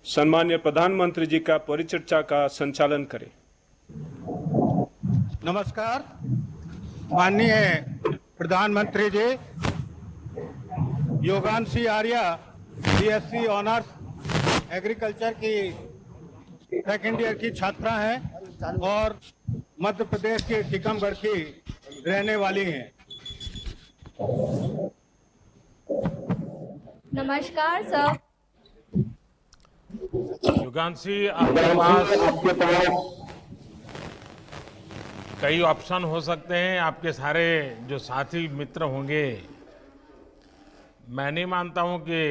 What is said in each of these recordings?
सम्मान्य प्रधानमंत्री जी का परिचर्चा का संचालन करें। नमस्कार माननीय प्रधानमंत्री जी, योगांशी आर्या बीएससी ऑनर्स एग्रीकल्चर की सेकेंड ईयर की छात्रा हैं और मध्य प्रदेश के टीकमगढ़ की रहने वाली हैं। नमस्कार सर। युगांशी, आपके पास कई ऑप्शन हो सकते हैं। आपके सारे जो साथी मित्र होंगे, मैं नहीं मानता हूं कि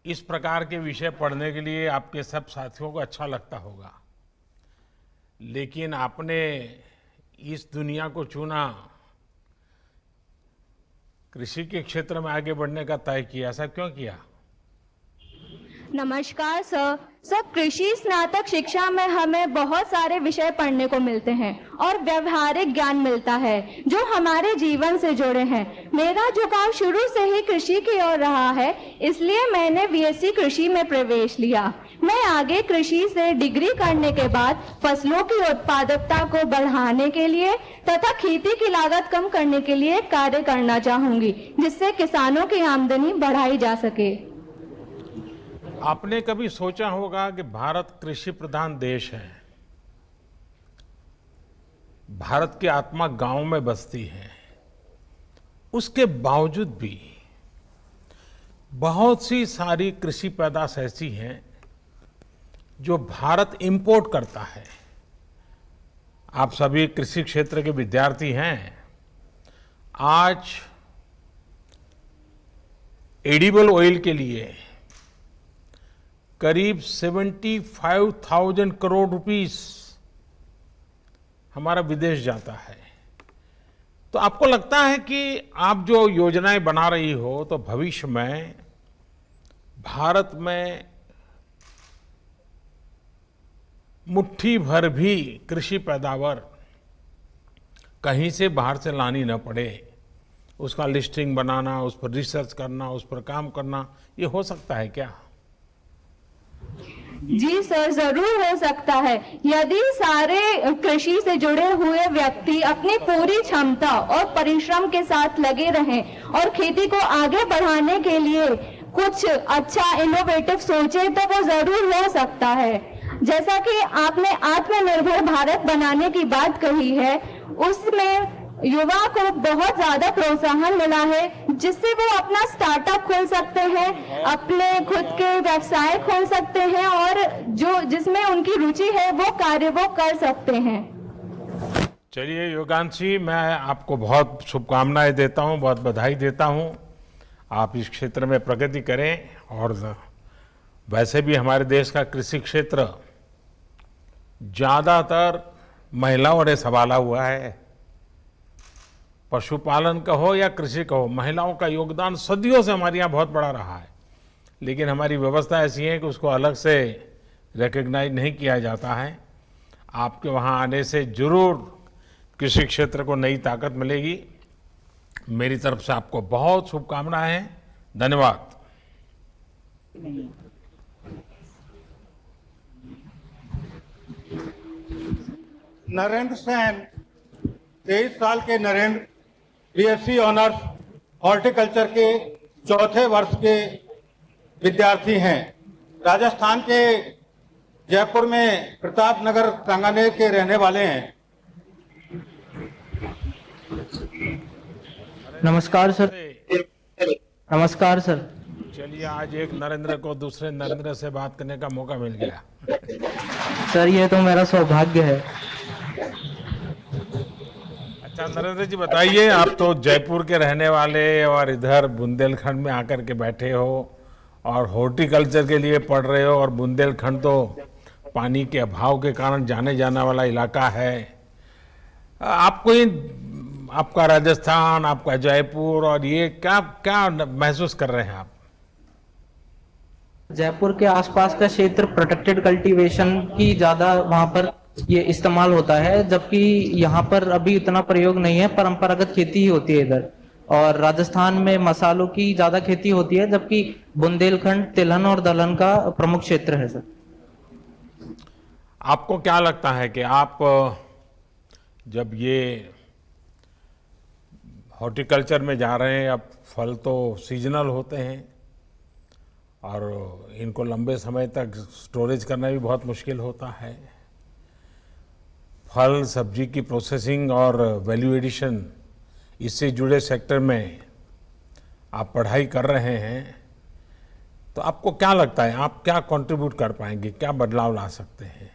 इस प्रकार के विषय पढ़ने के लिए आपके सब साथियों को अच्छा लगता होगा, लेकिन आपने इस दुनिया को चुना, कृषि के क्षेत्र में आगे बढ़ने का तय किया। ऐसा क्यों किया? नमस्कार सर। सब कृषि स्नातक शिक्षा में हमें बहुत सारे विषय पढ़ने को मिलते हैं और व्यवहारिक ज्ञान मिलता है जो हमारे जीवन से जुड़े हैं। मेरा झुकाव शुरू से ही कृषि की ओर रहा है, इसलिए मैंने बीएससी कृषि में प्रवेश लिया। मैं आगे कृषि से डिग्री करने के बाद फसलों की उत्पादकता को बढ़ाने के लिए तथा खेती की लागत कम करने के लिए कार्य करना चाहूंगी, जिससे किसानों की आमदनी बढ़ाई जा सके। आपने कभी सोचा होगा कि भारत कृषि प्रधान देश है, भारत की आत्मा गांव में बसती है, उसके बावजूद भी बहुत सी सारी कृषि पैदाश ऐसी हैं जो भारत इंपोर्ट करता है। आप सभी कृषि क्षेत्र के विद्यार्थी हैं। आज एडिबल ऑयल के लिए करीब 75,000 करोड़ रुपीस हमारा विदेश जाता है। तो आपको लगता है कि आप जो योजनाएं बना रही हो तो भविष्य में भारत में मुट्ठी भर भी कृषि पैदावार कहीं से बाहर से लानी न पड़े, उसका लिस्टिंग बनाना, उस पर रिसर्च करना, उस पर काम करना, ये हो सकता है क्या? जी सर, जरूर हो सकता है। यदि सारे कृषि से जुड़े हुए व्यक्ति अपनी पूरी क्षमता और परिश्रम के साथ लगे रहें और खेती को आगे बढ़ाने के लिए कुछ अच्छा इनोवेटिव सोचे तो वो जरूर हो सकता है। जैसा कि आपने आत्मनिर्भर भारत बनाने की बात कही है, उसमें युवा को बहुत ज्यादा प्रोत्साहन मिला है, जिससे वो अपना स्टार्टअप खोल सकते हैं, अपने खुद के व्यवसाय खोल सकते हैं और जो जिसमें उनकी रुचि है वो कार्य वो कर सकते हैं। चलिए योगांशी, मैं आपको बहुत शुभकामनाएं देता हूं, बहुत बधाई देता हूं। आप इस क्षेत्र में प्रगति करें। और वैसे भी हमारे देश का कृषि क्षेत्र ज्यादातर महिलाओं ने संभाला हुआ है। पशुपालन का हो या कृषि का हो, महिलाओं का योगदान सदियों से हमारे यहाँ बहुत बड़ा रहा है, लेकिन हमारी व्यवस्था ऐसी है कि उसको अलग से रिकॉग्नाइज नहीं किया जाता है। आपके वहाँ आने से जरूर कृषि क्षेत्र को नई ताकत मिलेगी। मेरी तरफ से आपको बहुत शुभकामनाएं हैं। धन्यवाद। नरेंद्र सेन, 23 साल के नरेंद्र बीएससी ऑनर्स हॉर्टिकल्चर के चौथे वर्ष के विद्यार्थी हैं। राजस्थान के जयपुर में प्रतापनगर सांगानेर के रहने वाले हैं। नमस्कार सर। नमस्कार सर। चलिए, आज एक नरेंद्र को दूसरे नरेंद्र से बात करने का मौका मिल गया। सर, ये तो मेरा सौभाग्य है। अच्छा नरेंद्र जी, बताइए, आप तो जयपुर के रहने वाले और इधर बुंदेलखंड में आकर के बैठे हो और हॉर्टिकल्चर के लिए पढ़ रहे हो, और बुंदेलखंड तो पानी के अभाव के कारण जाने जाने वाला इलाका है। आपको आपका राजस्थान, आपका जयपुर, और ये क्या क्या महसूस कर रहे हैं आप? जयपुर के आसपास का क्षेत्र प्रोटेक्टेड कल्टीवेशन की ज्यादा वहां पर ये इस्तेमाल होता है, जबकि यहाँ पर अभी इतना प्रयोग नहीं है, परंपरागत खेती ही होती है इधर। और राजस्थान में मसालों की ज्यादा खेती होती है, जबकि बुंदेलखंड तिलहन और दलहन का प्रमुख क्षेत्र है सर। आपको क्या लगता है कि आप जब ये हॉर्टिकल्चर में जा रहे हैं, अब फल तो सीजनल होते हैं और इनको लंबे समय तक स्टोरेज करना भी बहुत मुश्किल होता है, फल सब्जी की प्रोसेसिंग और वैल्यू एडिशन इससे जुड़े सेक्टर में आप पढ़ाई कर रहे हैं, तो आपको क्या लगता है आप क्या कंट्रीब्यूट कर पाएंगे, क्या बदलाव ला सकते हैं?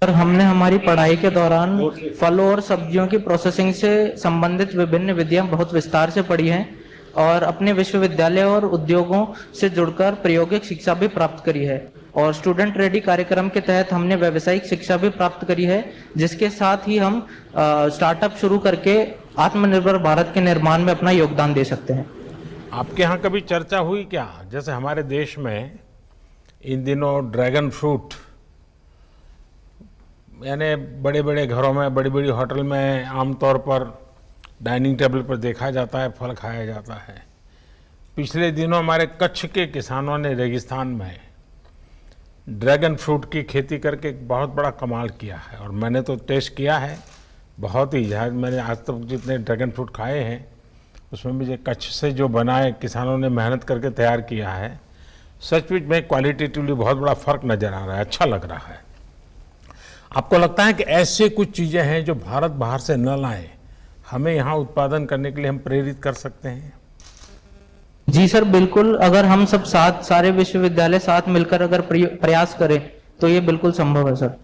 सर, हमने हमारी पढ़ाई के दौरान फलों और सब्जियों की प्रोसेसिंग से संबंधित विभिन्न विधियां बहुत विस्तार से पढ़ी हैं और अपने विश्वविद्यालय और उद्योगों से जुड़कर प्रायोगिक शिक्षा भी प्राप्त करी है। और स्टूडेंट रेडी कार्यक्रम के तहत हमने व्यावसायिक शिक्षा भी प्राप्त करी है, जिसके साथ ही हम स्टार्टअप शुरू करके आत्मनिर्भर भारत के निर्माण में अपना योगदान दे सकते हैं। आपके यहाँ कभी चर्चा हुई क्या, जैसे हमारे देश में इन दिनों ड्रैगन फ्रूट यानी बड़े बड़े घरों में, बड़ी बड़ी होटल में आमतौर पर डाइनिंग टेबल पर देखा जाता है, फल खाया जाता है। पिछले दिनों हमारे कच्छ के किसानों ने रेगिस्तान में ड्रैगन फ्रूट की खेती करके एक बहुत बड़ा कमाल किया है और मैंने तो टेस्ट किया है, बहुत ही मैंने आज तक जितने ड्रैगन फ्रूट खाए हैं उसमें मुझे कच्छ से जो बनाए किसानों ने मेहनत करके तैयार किया है, सचमुच में क्वालिटेटिवली बहुत बड़ा फर्क नजर आ रहा है, अच्छा लग रहा है। आपको लगता है कि ऐसे कुछ चीजें हैं जो भारत बाहर से न लाए, हमें यहाँ उत्पादन करने के लिए हम प्रेरित कर सकते हैं? जी सर, बिल्कुल। अगर हम सब साथ, सारे विश्वविद्यालय साथ मिलकर अगर प्रयास करें तो ये बिल्कुल संभव है सर।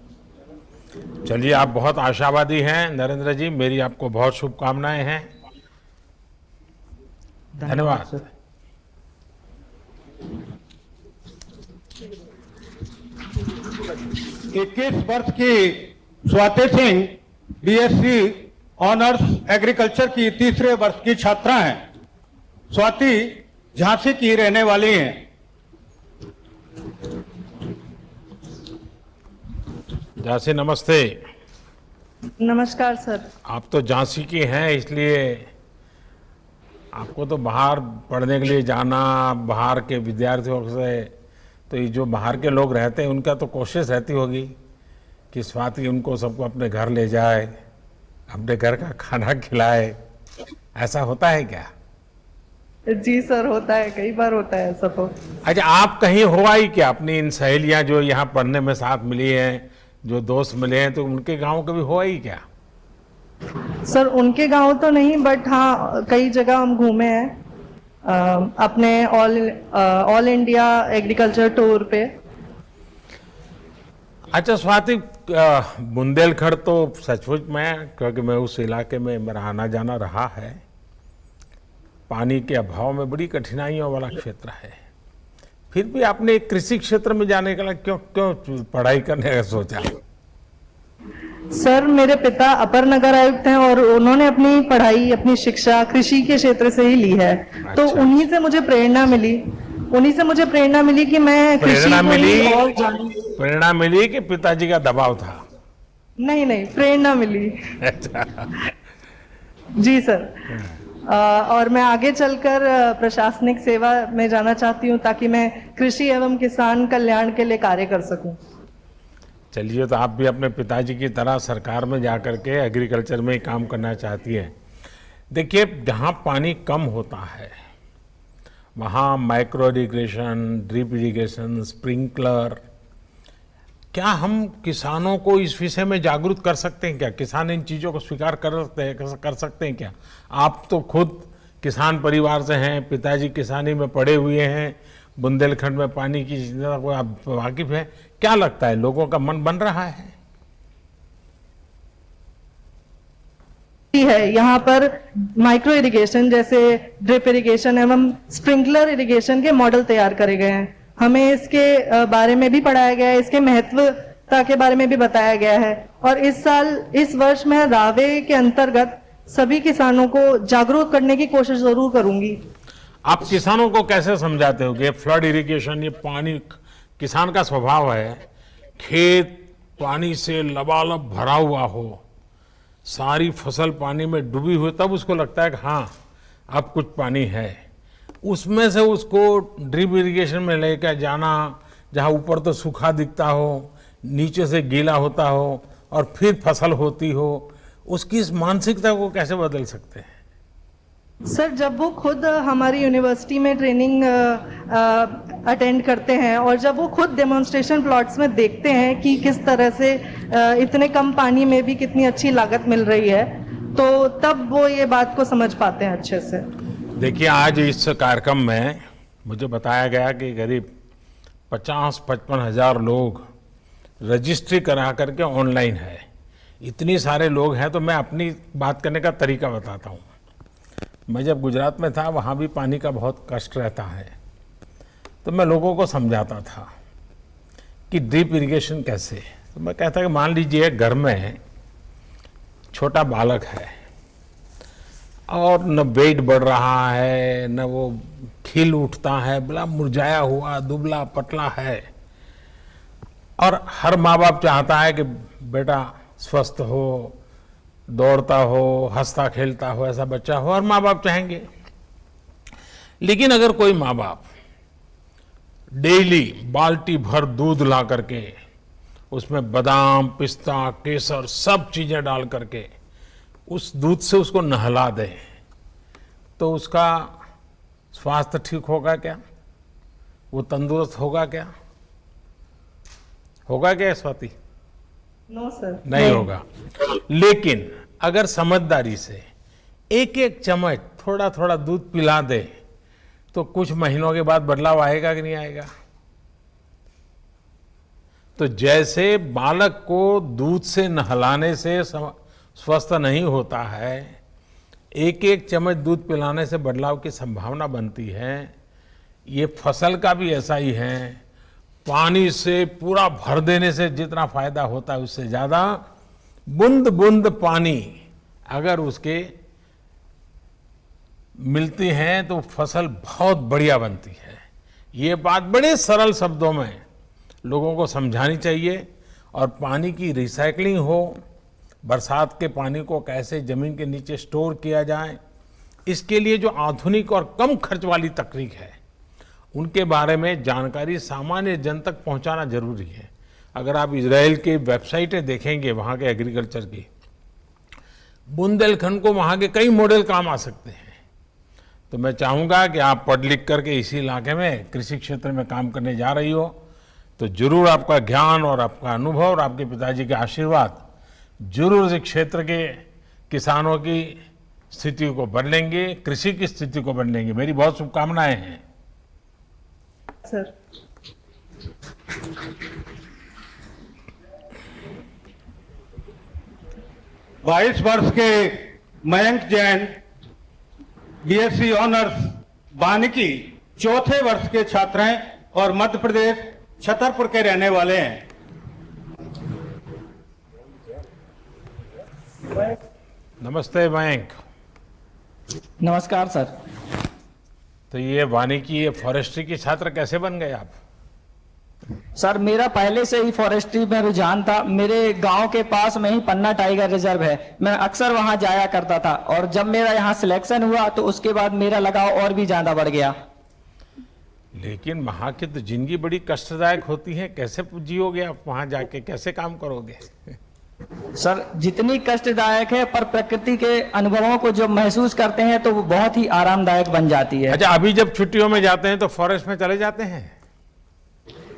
चलिए, आप बहुत आशावादी हैं नरेंद्र जी, मेरी आपको बहुत शुभकामनाएं हैं। धन्यवाद सर। 21 वर्ष की Swati Singh BSc honours agriculture की तीसरे वर्ष की छात्रा हैं। स्वाति झांसी की रहने वाली हैं। झांसी, नमस्ते। नमस्कार सर। आप तो झांसी की हैं, इसलिए आपको तो बाहर पढ़ने के लिए जाना, बाहर के विद्यार्थियों से, तो ये जो बाहर के लोग रहते हैं उनका तो कोशिश रहती होगी कि स्वाति उनको सबको अपने घर ले जाए, अपने घर का खाना खिलाए, ऐसा होता है क्या? जी सर, होता है, कई बार होता है ऐसा तो। अच्छा, आप कहीं हुआ ही क्या, अपनी इन सहेलियां जो यहाँ पढ़ने में साथ मिली हैं, जो दोस्त मिले हैं, तो उनके गांव कभी हुआ ही क्या? सर, उनके गांव तो नहीं, बट हाँ कई जगह हम घूमे हैं अपने ऑल इंडिया एग्रीकल्चर टूर पे। अच्छा स्वाति, बुंदेलखंड तो सचमुच में, क्योंकि मैं उस इलाके में मेरा आना जाना रहा है, पानी के अभाव में बड़ी कठिनाइयों वाला क्षेत्र है, फिर भी आपने कृषि क्षेत्र में जाने के लिए क्यों पढ़ाई करने का सोचा? सर, मेरे पिता अपर नगर आयुक्त हैं और उन्होंने अपनी पढ़ाई, अपनी शिक्षा कृषि के क्षेत्र से ही ली है। अच्छा। तो उन्हीं से मुझे प्रेरणा मिली कि मैं कृषि को ही और जानूं। प्रेरणा मिली कि पिताजी का दबाव था? नहीं, प्रेरणा मिली। अच्छा। जी सर। और मैं आगे चलकर प्रशासनिक सेवा में जाना चाहती हूँ ताकि मैं कृषि एवं किसान कल्याण के लिए कार्य कर सकूं। चलिए, तो आप भी अपने पिताजी की तरह सरकार में जाकर के एग्रीकल्चर में ही काम करना चाहती हैं। देखिए, जहाँ पानी कम होता है वहाँ micro irrigation, drip irrigation, sprinkler, क्या हम किसानों को इस विषय में जागरूक कर सकते हैं क्या? किसान इन चीज़ों को स्वीकार कर सकते हैं क्या? आप तो खुद किसान परिवार से हैं, पिताजी किसानी में पढ़े हुए हैं, बुंदेलखंड में पानी की चिंता को आप वाकिफ हैं, क्या लगता है लोगों का मन बन रहा है? है यहाँ पर माइक्रो इरिगेशन जैसे ड्रिप इरिगेशन एवं स्प्रिंकलर इरिगेशन के मॉडल तैयार करे गए हैं। हमें इसके बारे में भी पढ़ाया गया है, इसके महत्वता के बारे में भी बताया गया है। और इस वर्ष मैं रावे के अंतर्गत सभी किसानों को जागरूक करने की कोशिश जरूर करूंगी। आप किसानों को कैसे समझाते हो कि फ्लड इरिगेशन, ये पानी, किसान का स्वभाव है खेत पानी से लबालब भरा हुआ हो, सारी फसल पानी में डूबी हुई, तब उसको लगता है कि हाँ अब कुछ पानी है। उसमें से उसको ड्रिप इरिगेशन में लेकर जाना, जहाँ ऊपर तो सूखा दिखता हो, नीचे से गीला होता हो और फिर फसल होती हो, उसकी इस मानसिकता को कैसे बदल सकते हैं? सर, जब वो खुद हमारी यूनिवर्सिटी में ट्रेनिंग अटेंड करते हैं और जब वो खुद डेमोन्स्ट्रेशन प्लॉट्स में देखते हैं कि किस तरह से इतने कम पानी में भी कितनी अच्छी लागत मिल रही है, तो तब वो ये बात को समझ पाते हैं अच्छे से। देखिए, आज इस कार्यक्रम में मुझे बताया गया कि करीब 50-55 हजार लोग रजिस्ट्री करा करके ऑनलाइन है। इतनी सारे लोग हैं तो मैं अपनी बात करने का तरीका बताता हूँ। मैं जब गुजरात में था, वहाँ भी पानी का बहुत कष्ट रहता है, तो मैं लोगों को समझाता था कि ड्रिप इरिगेशन कैसे। तो मैं कहता कि मान लीजिए घर में छोटा बालक है और न वेट बढ़ रहा है, न वो खिल उठता है, बड़ा मुरझाया हुआ दुबला पतला है, और हर माँ बाप चाहता है कि बेटा स्वस्थ हो, दौड़ता हो, हंसता खेलता हो, ऐसा बच्चा हो, और माँ बाप चाहेंगे। लेकिन अगर कोई माँ बाप डेली बाल्टी भर दूध ला करके उसमें बादाम, पिस्ता, केसर सब चीजें डाल करके उस दूध से उसको नहला दे, तो उसका स्वास्थ्य ठीक होगा क्या? वो तंदुरुस्त होगा क्या? होगा क्या स्वाति? नो सर, नहीं होगा। लेकिन अगर समझदारी से एक एक चम्मच थोड़ा थोड़ा दूध पिला दे, तो कुछ महीनों के बाद बदलाव आएगा कि नहीं आएगा? तो जैसे बालक को दूध से नहलाने से स्वस्थ नहीं होता है, एक एक चम्मच दूध पिलाने से बदलाव की संभावना बनती है, ये फसल का भी ऐसा ही है। पानी से पूरा भर देने से जितना फायदा होता है, उससे ज्यादा बूंद बूंद पानी अगर उसके मिलती हैं तो फसल बहुत बढ़िया बनती है। ये बात बड़े सरल शब्दों में लोगों को समझानी चाहिए। और पानी की रिसाइकलिंग हो, बरसात के पानी को कैसे जमीन के नीचे स्टोर किया जाए, इसके लिए जो आधुनिक और कम खर्च वाली तकनीक है, उनके बारे में जानकारी सामान्य जन तक पहुंचाना जरूरी है। अगर आप इजराइल की वेबसाइटें देखेंगे, वहाँ के एग्रीकल्चर की, बुंदेलखंड को वहाँ के कई मॉडल काम आ सकते हैं। तो मैं चाहूँगा कि आप पढ़ लिख करके इसी इलाके में कृषि क्षेत्र में काम करने जा रही हो, तो जरूर आपका ज्ञान और आपका अनुभव और आपके पिताजी के आशीर्वाद जरूर इस क्षेत्र के किसानों की स्थिति को बदलेंगे, कृषि की स्थिति को बदलेंगे। मेरी बहुत शुभकामनाएं हैं सर। 22 वर्ष के मयंक जैन बीएससी ऑनर्स वानिकी चौथे वर्ष के छात्र हैं और मध्य प्रदेश छतरपुर के रहने वाले हैं। नमस्ते मयंक। नमस्कार सर। तो ये वानिकी, ये फॉरेस्ट्री के छात्र कैसे बन गए आप? सर, मेरा पहले से ही फॉरेस्ट्री में रुझान था। मेरे गांव के पास में ही पन्ना टाइगर रिजर्व है, मैं अक्सर वहां जाया करता था, और जब मेरा यहाँ सिलेक्शन हुआ तो उसके बाद मेरा लगाव और भी ज्यादा बढ़ गया। लेकिन वहां की तो जिंदगी बड़ी कष्टदायक होती है, कैसे जियोगे आप वहां जाके, कैसे काम करोगे? सर, जितनी कष्टदायक है, पर प्रकृति के अनुभवों को जब महसूस करते हैं तो वो बहुत ही आरामदायक बन जाती है। अच्छा, अभी जब छुट्टियों में जाते हैं तो फॉरेस्ट में चले जाते हैं?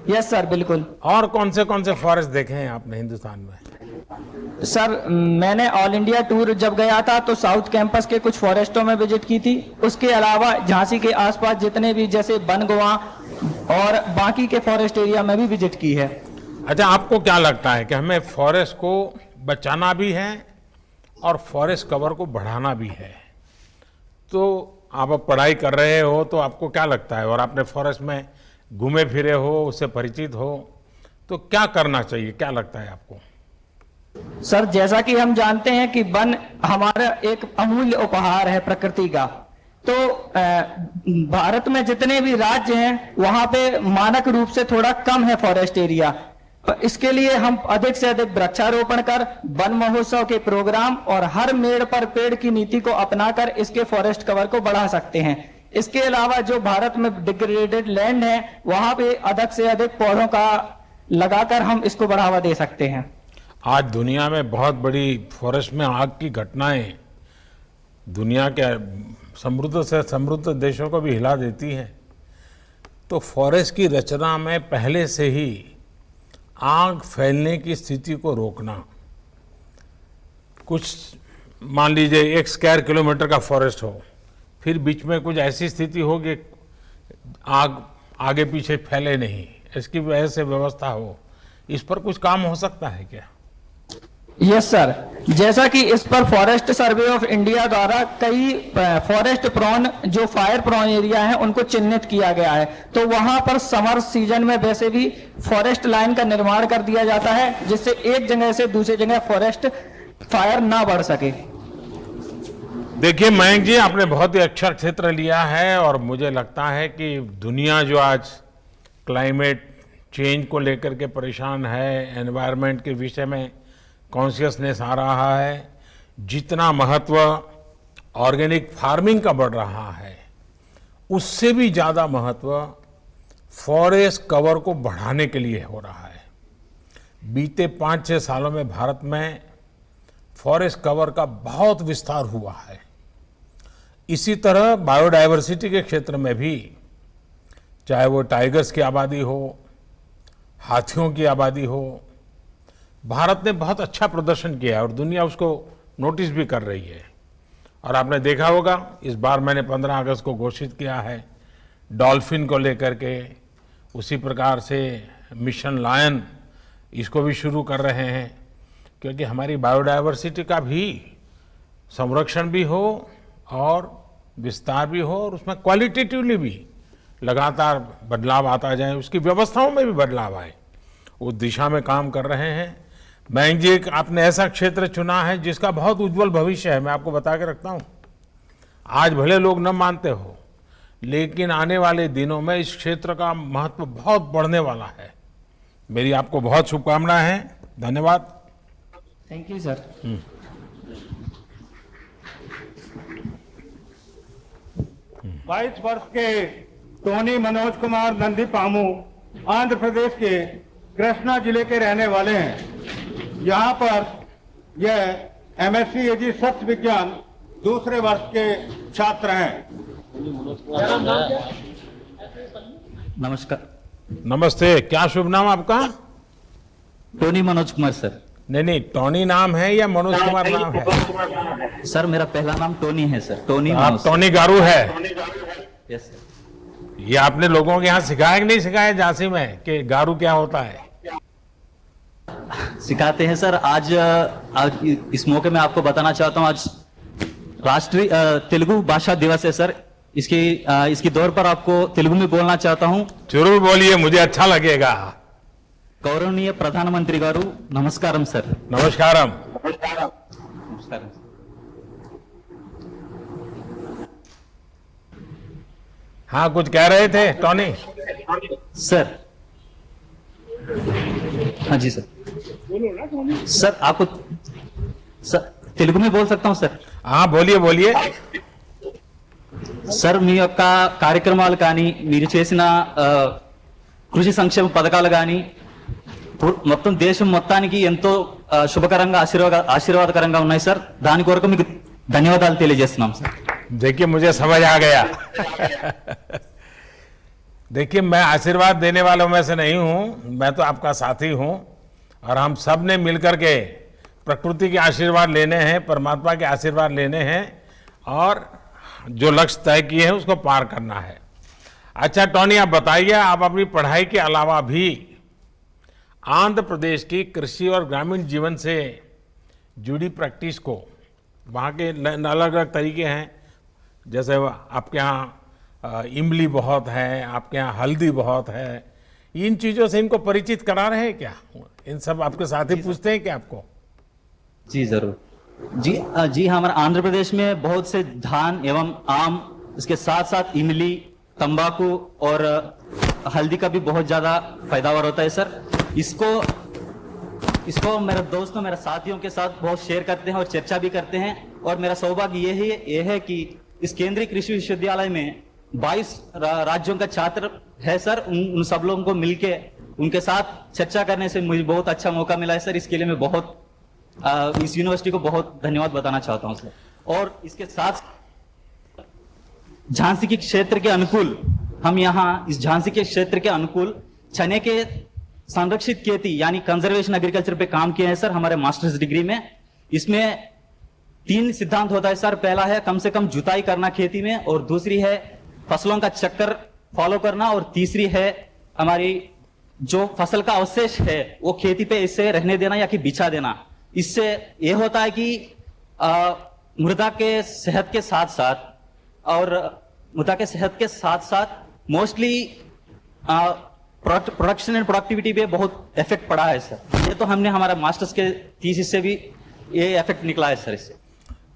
यस सर, बिल्कुल। और कौन से फॉरेस्ट देखे हैं आपने हिंदुस्तान में? सर, मैंने ऑल इंडिया टूर जब गया था तो साउथ कैंपस के कुछ फॉरेस्टों में विजिट की थी। उसके अलावा झांसी के आसपास जितने भी, जैसे बनगुआ और बाकी के फॉरेस्ट एरिया में भी विजिट की है। अच्छा, आपको क्या लगता है कि हमें फॉरेस्ट को बचाना भी है और फॉरेस्ट कवर को बढ़ाना भी है? तो आप अब पढ़ाई कर रहे हो, तो आपको क्या लगता है, और आपने फॉरेस्ट में घूमे फिरे हो, उससे परिचित हो, तो क्या करना चाहिए, क्या लगता है आपको? सर, जैसा कि हम जानते हैं कि वन हमारा एक अमूल्य उपहार है प्रकृति का। तो भारत में जितने भी राज्य हैं वहां पे मानक रूप से थोड़ा कम है फॉरेस्ट एरिया। इसके लिए हम अधिक से अधिक वृक्षारोपण कर, वन महोत्सव के प्रोग्राम और हर मेड़ पर पेड़ की नीति को अपनाकर इसके फॉरेस्ट कवर को बढ़ा सकते हैं। इसके अलावा जो भारत में डिग्रेडेड लैंड है वहां पे अधिक से अधिक पौधों का लगाकर हम इसको बढ़ावा दे सकते हैं। आज दुनिया में बहुत बड़ी फॉरेस्ट में आग की घटनाएं दुनिया के समृद्ध से समृद्ध देशों को भी हिला देती हैं। तो फॉरेस्ट की रचना में पहले से ही आग फैलने की स्थिति को रोकना, कुछ मान लीजिए 1 स्क्वायर किलोमीटर का फॉरेस्ट हो, फिर बीच में कुछ ऐसी स्थिति हो कि आग आगे पीछे फैले नहीं, इसकी वजह से व्यवस्था हो, इस पर कुछ काम हो सकता है क्या? यस सर, जैसा कि इस पर फॉरेस्ट सर्वे ऑफ इंडिया द्वारा कई फॉरेस्ट प्रोन जो फायर प्रोन एरिया हैं उनको चिन्हित किया गया है, तो वहां पर समर सीजन में वैसे भी फॉरेस्ट लाइन का निर्माण कर दिया जाता है जिससे एक जगह से दूसरी जगह फॉरेस्ट फायर ना बढ़ सके। देखिए मयंक जी, आपने बहुत ही अच्छा क्षेत्र लिया है और मुझे लगता है कि दुनिया जो आज क्लाइमेट चेंज को लेकर के परेशान है, एनवायरनमेंट के विषय में कॉन्शियसनेस आ रहा है, जितना महत्व ऑर्गेनिक फार्मिंग का बढ़ रहा है उससे भी ज़्यादा महत्व फॉरेस्ट कवर को बढ़ाने के लिए हो रहा है। बीते 5-6 सालों में भारत में फॉरेस्ट कवर का बहुत विस्तार हुआ है। इसी तरह बायोडायवर्सिटी के क्षेत्र में भी, चाहे वो टाइगर्स की आबादी हो, हाथियों की आबादी हो, भारत ने बहुत अच्छा प्रदर्शन किया है और दुनिया उसको नोटिस भी कर रही है। और आपने देखा होगा इस बार मैंने 15 अगस्त को घोषित किया है डॉल्फिन को लेकर के, उसी प्रकार से मिशन लायन इसको भी शुरू कर रहे हैं, क्योंकि हमारी बायोडायवर्सिटी का भी संरक्षण भी हो और विस्तार भी हो और उसमें क्वालिटेटिवली भी लगातार बदलाव आता जाए, उसकी व्यवस्थाओं में भी बदलाव आए, उस दिशा में काम कर रहे हैं। मयंक जी, आपने ऐसा क्षेत्र चुना है जिसका बहुत उज्जवल भविष्य है, मैं आपको बता के रखता हूँ। आज भले लोग न मानते हो, लेकिन आने वाले दिनों में इस क्षेत्र का महत्व बहुत बढ़ने वाला है। मेरी आपको बहुत शुभकामनाएं हैं। धन्यवाद। Thank you sir. 22 वर्ष के टोनी मनोज कुमार नंदी पामू आंध्र प्रदेश के कृष्णा जिले के रहने वाले हैं। यहाँ पर यह एमएससी एजी सत्य विज्ञान दूसरे वर्ष के छात्र हैं। नमस्कार। नमस्ते, क्या शुभ नाम आपका? Tony Manoj Kumar sir. नहीं, टोनी नाम है या मनोज कुमार नाम है? सर मेरा पहला नाम टोनी है सर, टोनी आप मनोज। टोनी गारू है? Yes sir. ये आपने लोगों के यहाँ सिखाया कि नहीं सिखाया झांसी में कि गारू क्या होता है? सिखाते हैं सर। आज इस मौके में आपको बताना चाहता हूँ, आज राष्ट्रीय तेलुगु भाषा दिवस है सर। इसकी दौर पर आपको तेलुगु में बोलना चाहता हूँ। जरूर बोलिए, मुझे अच्छा लगेगा। गौरवनीय प्रधानमंत्री गारू नमस्कारम सर। नमस्कारम। नमस्कारम। हाँ, कुछ कह रहे थे टोनी? सर हाँ जी सर। सर आपको सर तेलुगु में बोल सकता हूँ सर? हाँ बोलिए बोलिए। సార్ మీ యొక్క కార్యక్రమాలు కానీ మీరు చేసిన కృషి సంక్షేమ పథకాలు కానీ మొత్తం దేశం మొత్తానికి ఎంతో శుభకరంగా ఆశీర్వాదకరంగా ఉన్నాయి సార్। దాని కొరకు మీకు ధన్యవాదాలు తెలియజేస్తున్నాం సార్। देखिए मुझे समझ आ गया। देखिए मैं आशीर्वाद देने वालों में से नहीं हूं, मैं तो आपका साथी हूं और हम सब ने मिलकर के प्रकृति के आशीर्वाद लेने हैं, परमात्मा के आशीर्वाद लेने हैं और जो लक्ष्य तय किए हैं उसको पार करना है। अच्छा टोनी, आप बताइए, आप अपनी पढ़ाई के अलावा भी आंध्र प्रदेश की कृषि और ग्रामीण जीवन से जुड़ी प्रैक्टिस को, वहाँ के अलग अलग तरीके हैं, जैसे आपके यहाँ इमली बहुत है, आपके यहाँ हल्दी बहुत है, इन चीज़ों से इनको परिचित करा रहे हैं क्या? इन सब आपके साथी पूछते हैं क्या आपको? जी जरूर। जी हमारे आंध्र प्रदेश में बहुत से धान एवं आम, इसके साथ साथ इमली, तंबाकू और हल्दी का भी बहुत ज्यादा पैदावार होता है सर। इसको मेरे दोस्तों, मेरे साथियों के साथ बहुत शेयर करते हैं और चर्चा भी करते हैं। और मेरा सौभाग्य ये है कि इस केंद्रीय कृषि विश्वविद्यालय में 22 राज्यों का छात्र है सर। उन सब लोगों को मिलके उनके साथ चर्चा करने से मुझे बहुत अच्छा मौका मिला है सर। इसके लिए मैं बहुत इस यूनिवर्सिटी को बहुत धन्यवाद बताना चाहता हूं सर। और इसके साथ झांसी के क्षेत्र के अनुकूल, हम यहाँ इस झांसी के क्षेत्र के अनुकूल चने के संरक्षित खेती यानी कंजर्वेशन एग्रीकल्चर पे काम किए हैं सर हमारे मास्टर्स डिग्री में। इसमें 3 सिद्धांत होता है सर। पहला है कम से कम जुताई करना खेती में, और दूसरी है फसलों का चक्कर फॉलो करना, और तीसरी है हमारी जो फसल का अवशेष है वो खेती पे इससे रहने देना या कि बिछा देना। इससे यह होता है कि मृदा के सेहत के साथ साथ मोस्टली प्रोडक्शन एंड प्रोडक्टिविटी पे बहुत इफेक्ट पड़ा है सर। ये तो हमने हमारा मास्टर्स के थीसिस से भी ये इफेक्ट निकला है सर इससे।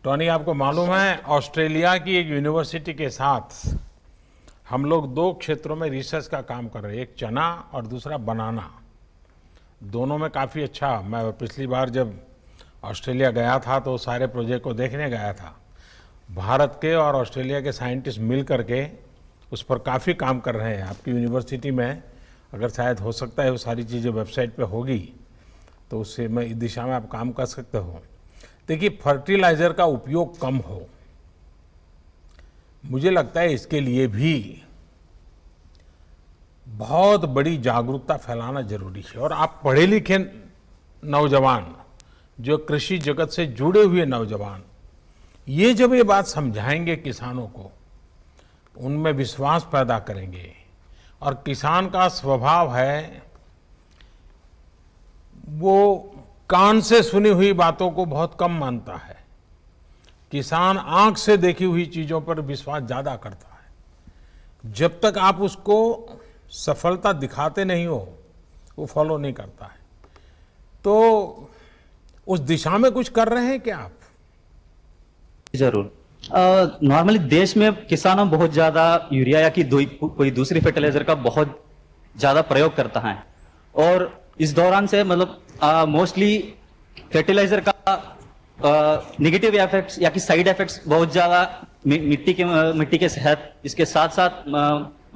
टोनी, आपको मालूम है ऑस्ट्रेलिया की एक यूनिवर्सिटी के साथ हम लोग 2 क्षेत्रों में रिसर्च का काम कर रहे हैं, एक चना और दूसरा बनाना। दोनों में काफ़ी अच्छा, मैं पिछली बार जब ऑस्ट्रेलिया गया था तो सारे प्रोजेक्ट को देखने गया था। भारत के और ऑस्ट्रेलिया के साइंटिस्ट मिल करके उस पर काफ़ी काम कर रहे हैं। आपकी यूनिवर्सिटी में अगर शायद हो सकता है वो सारी चीज़ें वेबसाइट पे होगी तो उससे मैं इस दिशा में आप काम कर सकते हो। देखिए, फर्टिलाइज़र का उपयोग कम हो, मुझे लगता है इसके लिए भी बहुत बड़ी जागरूकता फैलाना जरूरी है। और आप पढ़े लिखे नौजवान, जो कृषि जगत से जुड़े हुए नौजवान, ये जब ये बात समझाएंगे किसानों को, उनमें विश्वास पैदा करेंगे। और किसान का स्वभाव है वो कान से सुनी हुई बातों को बहुत कम मानता है। किसान आंख से देखी हुई चीजों पर विश्वास ज्यादा करता है। जब तक आप उसको सफलता दिखाते नहीं हो वो फॉलो नहीं करता है। तो उस दिशा में कुछ कर रहे हैं क्या आप? जरूर। नॉर्मली देश में किसानों बहुत ज्यादा यूरिया या कि कोई दूसरी फर्टिलाइजर का बहुत ज्यादा प्रयोग करता है। और इस दौरान से मतलब मोस्टली फर्टिलाइजर का नेगेटिव इफेक्ट्स या कि साइड इफेक्ट्स बहुत ज्यादा मिट्टी के सेहत, इसके साथ साथ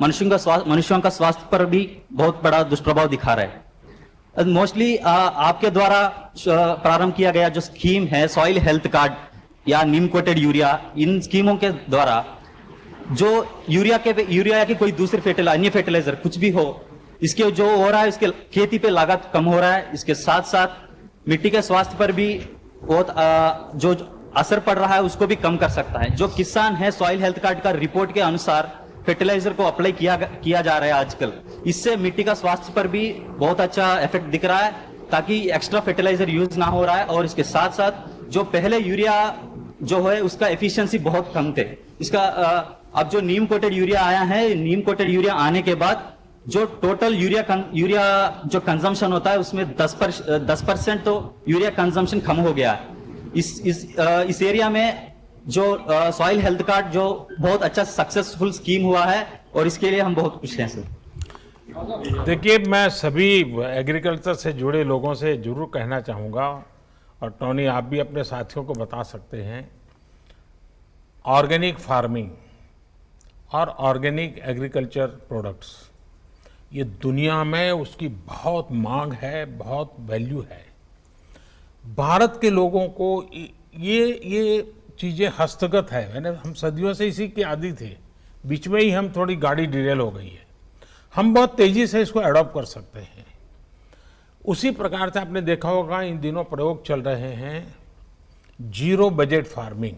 मनुष्यों का स्वास्थ्य पर भी बहुत बड़ा दुष्प्रभाव दिखा रहा है। मोस्टली आपके द्वारा प्रारंभ किया गया जो स्कीम है सॉइल हेल्थ कार्ड या नीम कोटेड यूरिया, इन स्कीमों के द्वारा जो यूरिया या कि कोई दूसरे अन्य फर्टिलाइजर कुछ भी हो, इसके जो हो रहा है इसके खेती पे लागत कम हो रहा है। इसके साथ साथ मिट्टी के स्वास्थ्य पर भी बहुत जो असर पड़ रहा है उसको भी कम कर सकता है। जो किसान है सॉइल हेल्थ कार्ड का रिपोर्ट के अनुसार फर्टिलाइजर को अप्लाई किया जा रहा है आजकल। इससे मिट्टी का स्वास्थ्य पर भी बहुत अच्छा इफेक्ट दिख रहा है, ताकि एक्स्ट्रा फर्टिलाइजर यूज ना हो रहा है। और इसके साथ साथ जो पहले यूरिया जो है उसका एफिशिएंसी बहुत कम थे, इसका अब जो नीम कोटेड यूरिया आया है, नीम कोटेड यूरिया आने के बाद जो टोटल यूरिया जो कंजम्पशन होता है उसमें 10% तो यूरिया कंजम्पशन कम हो गया है। इस एरिया में जो सॉइल हेल्थ कार्ड जो बहुत अच्छा सक्सेसफुल स्कीम हुआ है और इसके लिए हम बहुत खुश हैं सर। देखिए, मैं सभी एग्रीकल्चर से जुड़े लोगों से जरूर कहना चाहूँगा, और टोनी आप भी अपने साथियों को बता सकते हैं, ऑर्गेनिक फार्मिंग और ऑर्गेनिक एग्रीकल्चर प्रोडक्ट्स ये दुनिया में उसकी बहुत मांग है, बहुत वैल्यू है। भारत के लोगों को ये चीज़ें हस्तगत है। मैंने हम सदियों से इसी के आदी थे, बीच में ही हम थोड़ी गाड़ी डिरेल हो गई है। हम बहुत तेज़ी से इसको अडॉप्ट कर सकते हैं। उसी प्रकार से आपने देखा होगा इन दिनों प्रयोग चल रहे हैं जीरो बजट फार्मिंग।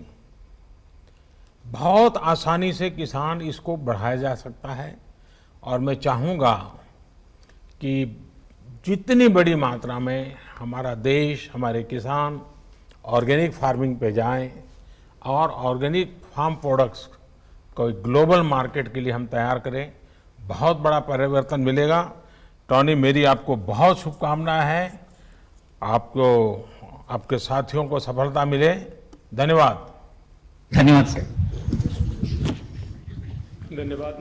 बहुत आसानी से किसान इसको बढ़ाया जा सकता है, और मैं चाहूँगा कि जितनी बड़ी मात्रा में हमारा देश, हमारे किसान ऑर्गेनिक फार्मिंग पे जाएं और ऑर्गेनिक फार्म प्रोडक्ट्स को ग्लोबल मार्केट के लिए हम तैयार करें, बहुत बड़ा परिवर्तन मिलेगा। टोनी, मेरी आपको बहुत शुभकामनाएं हैं, आपको आपके साथियों को सफलता मिले। धन्यवाद। धन्यवाद सर। धन्यवाद।